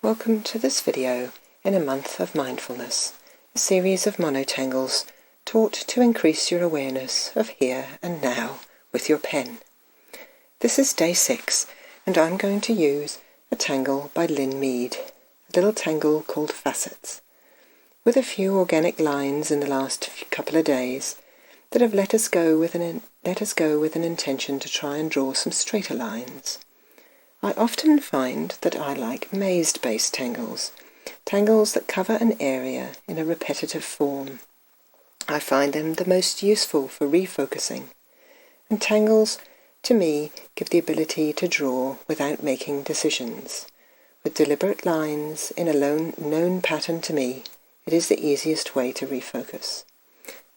Welcome to this video in a month of mindfulness, a series of monotangles taught to increase your awareness of here and now with your pen. This is day 6, and I'm going to use a tangle by Lynn Mead, a little tangle called Fassett, with a few organic lines in the last couple of days that have let us go with an intention to try and draw some straighter lines. I often find that I like maze-based tangles that cover an area in a repetitive form. I find them the most useful for refocusing, and tangles, to me, give the ability to draw without making decisions. With deliberate lines in a known pattern to me, it is the easiest way to refocus.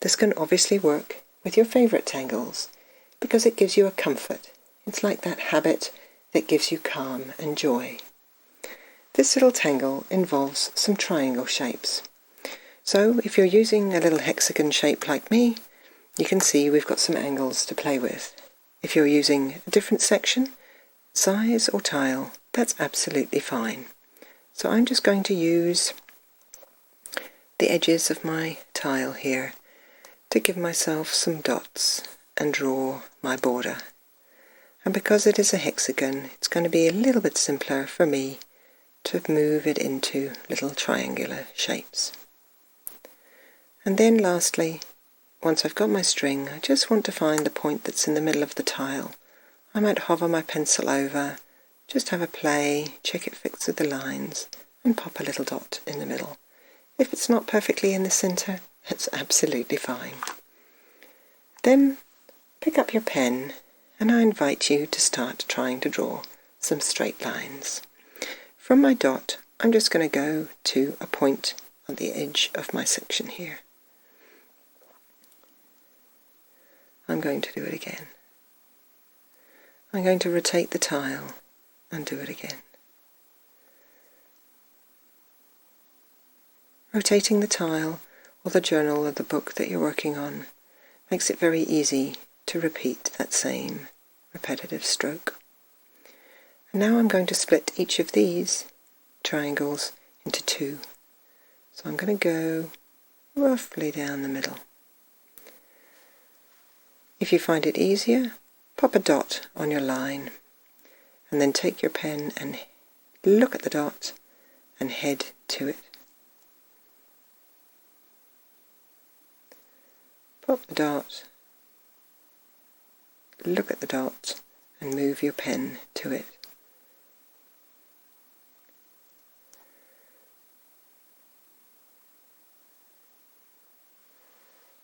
This can obviously work with your favourite tangles, because it gives you a comfort. It's like that habit that gives you calm and joy. This little tangle involves some triangle shapes. So if you're using a little hexagon shape like me, you can see we've got some angles to play with. If you're using a different section, size or tile, that's absolutely fine. So I'm just going to use the edges of my tile here to give myself some dots and draw my border. And because it is a hexagon, it's going to be a little bit simpler for me to move it into little triangular shapes. And then lastly, once I've got my string, I just want to find the point that's in the middle of the tile. I might hover my pencil over, just have a play, check it fits with the lines, and pop a little dot in the middle. If it's not perfectly in the centre, it's absolutely fine. Then pick up your pen, and I invite you to start trying to draw some straight lines. From my dot, I'm just going to go to a point on the edge of my section here. I'm going to do it again. I'm going to rotate the tile and do it again. Rotating the tile or the journal or the book that you're working on makes it very easy to repeat that same repetitive stroke. And now I'm going to split each of these triangles into 2. So I'm going to go roughly down the middle. If you find it easier, pop a dot on your line, and then take your pen and look at the dot and head to it. Pop the dot, look at the dot, and move your pen to it.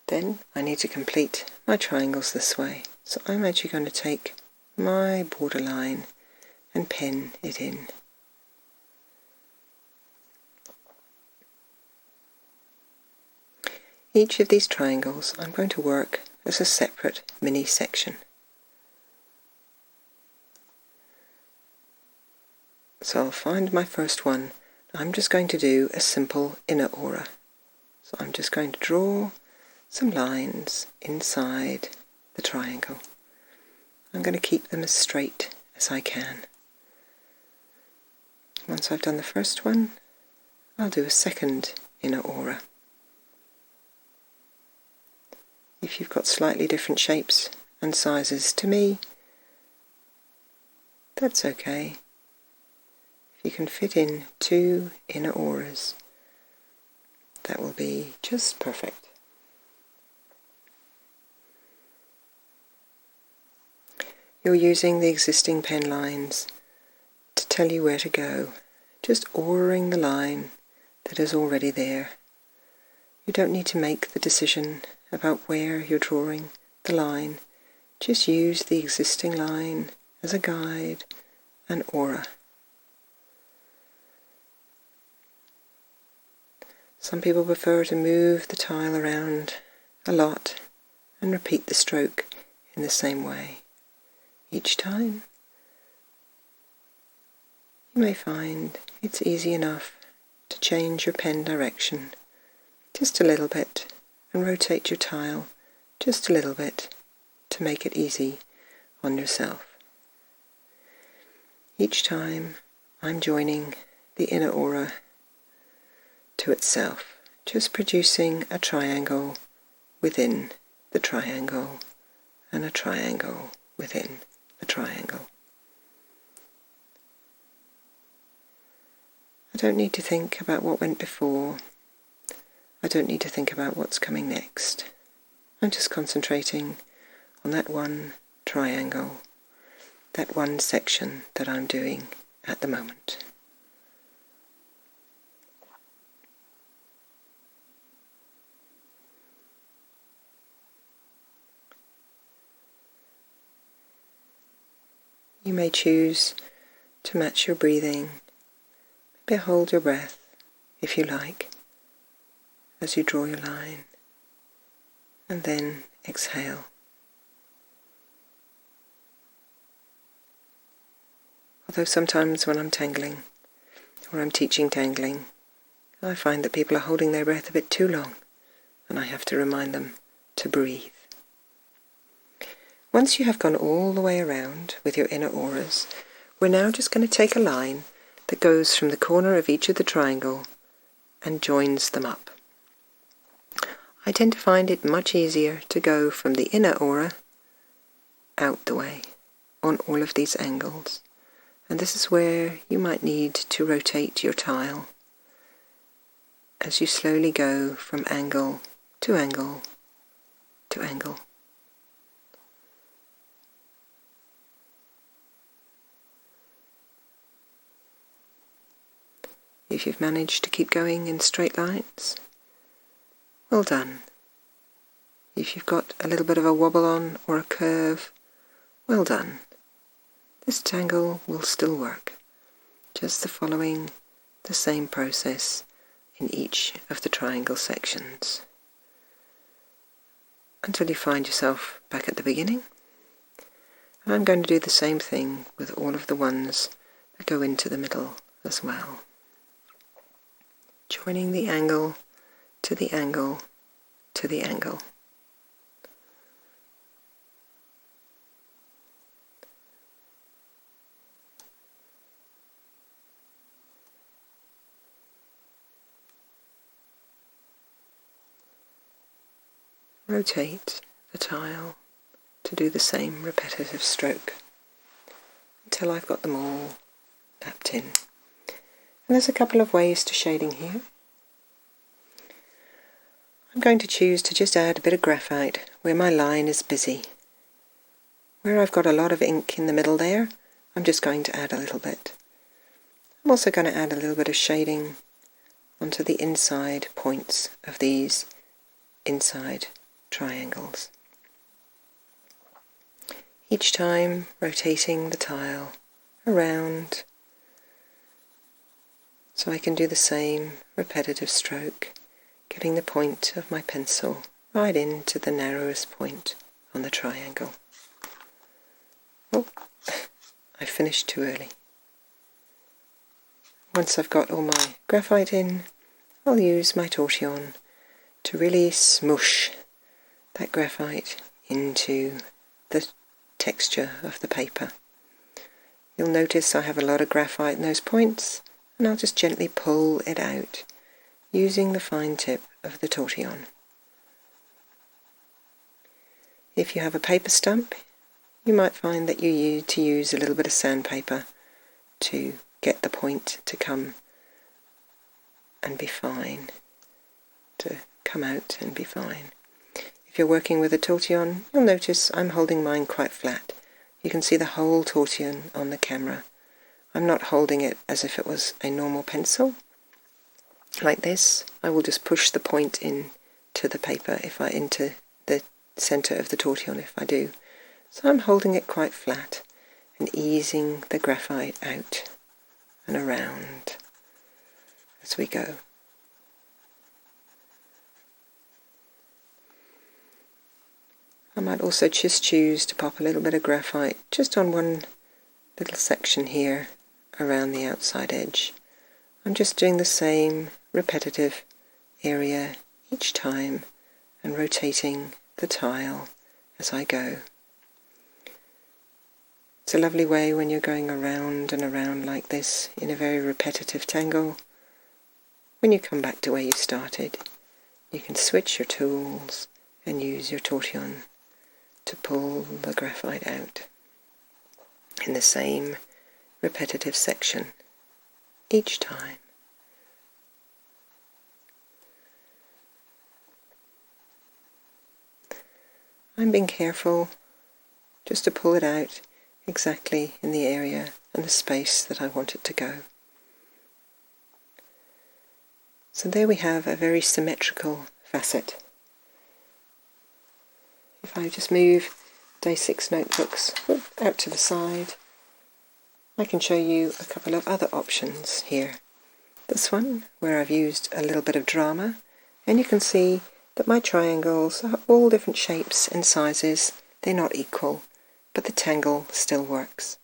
Then I need to complete my triangles this way, so I'm actually going to take my borderline and pen it in. Each of these triangles I'm going to work as a separate mini section. So I'll find my first one. I'm just going to do a simple inner aura. So I'm just going to draw some lines inside the triangle. I'm going to keep them as straight as I can. Once I've done the first one, I'll do a second inner aura. If you've got slightly different shapes and sizes to me, that's okay. If you can fit in 2 inner auras, that will be just perfect. You're using the existing pen lines to tell you where to go, just auraing the line that is already there. You don't need to make the decision about where you're drawing the line. Just use the existing line as a guide, an aura. Some people prefer to move the tile around a lot and repeat the stroke in the same way each time. You may find it's easy enough to change your pen direction just a little bit and rotate your tile just a little bit to make it easy on yourself. Each time I'm joining the inner aura to itself, just producing a triangle within the triangle and a triangle within the triangle. I don't need to think about what went before. I don't need to think about what's coming next. I'm just concentrating on that one triangle, that one section that I'm doing at the moment. You may choose to match your breathing. Maybe hold your breath, if you like, as you draw your line, and then exhale. Although sometimes when I'm tangling, or I'm teaching tangling, I find that people are holding their breath a bit too long, and I have to remind them to breathe. Once you have gone all the way around with your inner auras, we're now just going to take a line that goes from the corner of each of the triangle and joins them up. I tend to find it much easier to go from the inner aura out the way on all of these angles. And this is where you might need to rotate your tile as you slowly go from angle to angle to angle. If you've managed to keep going in straight lines, well done. If you've got a little bit of a wobble on or a curve, well done. This tangle will still work, just following the same process in each of the triangle sections, until you find yourself back at the beginning. And I'm going to do the same thing with all of the ones that go into the middle as well. Joining the angle to the angle to the angle. Rotate the tile to do the same repetitive stroke until I've got them all tapped in. And there's a couple of ways to shading here. I'm going to choose to just add a bit of graphite where my line is busy. Where I've got a lot of ink in the middle there, I'm just going to add a little bit. I'm also going to add a little bit of shading onto the inside points of these inside triangles. Each time rotating the tile around so I can do the same repetitive stroke, getting the point of my pencil right into the narrowest point on the triangle. Oh, I finished too early. Once I've got all my graphite in, I'll use my tortillon to really smoosh that graphite into the texture of the paper. You'll notice I have a lot of graphite in those points, and I'll just gently pull it out using the fine tip of the tortillon. If you have a paper stump, you might find that you need to use a little bit of sandpaper to get the point to come and be fine, to come out and be fine. If you're working with a tortillon, you'll notice I'm holding mine quite flat. You can see the whole tortillon on the camera. I'm not holding it as if it was a normal pencil. Like this, I will just push the point in to the paper into the center of the tortillon if I do. So I'm holding it quite flat and easing the graphite out and around as we go. I might also just choose to pop a little bit of graphite just on one little section here around the outside edge. I'm just doing the same repetitive area each time and rotating the tile as I go. It's a lovely way when you're going around and around like this in a very repetitive tangle. When you come back to where you started, you can switch your tools and use your tortillon to pull the graphite out in the same repetitive section each time. I'm being careful just to pull it out exactly in the area and the space that I want it to go. So there we have a very symmetrical facet. If I just move Day 6 notebooks out to the side, I can show you a couple of other options here. This one, where I've used a little bit of drama, and you can see that my triangles are all different shapes and sizes. They're not equal, but the tangle still works.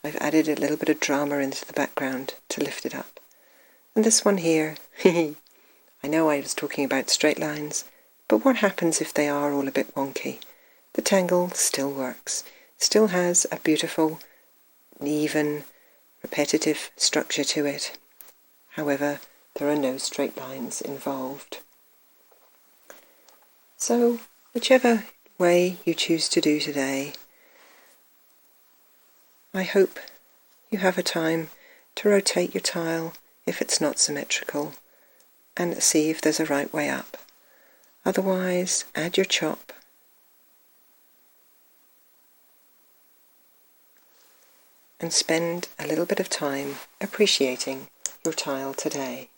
I've added a little bit of drama into the background to lift it up. And this one here, I know I was talking about straight lines, but what happens if they are all a bit wonky? The tangle still works, still has a beautiful, even, repetitive structure to it. However, there are no straight lines involved. So, whichever way you choose to do today, I hope you have a time to rotate your tile if it's not symmetrical and see if there's a right way up. Otherwise, add your chop and spend a little bit of time appreciating your tile today.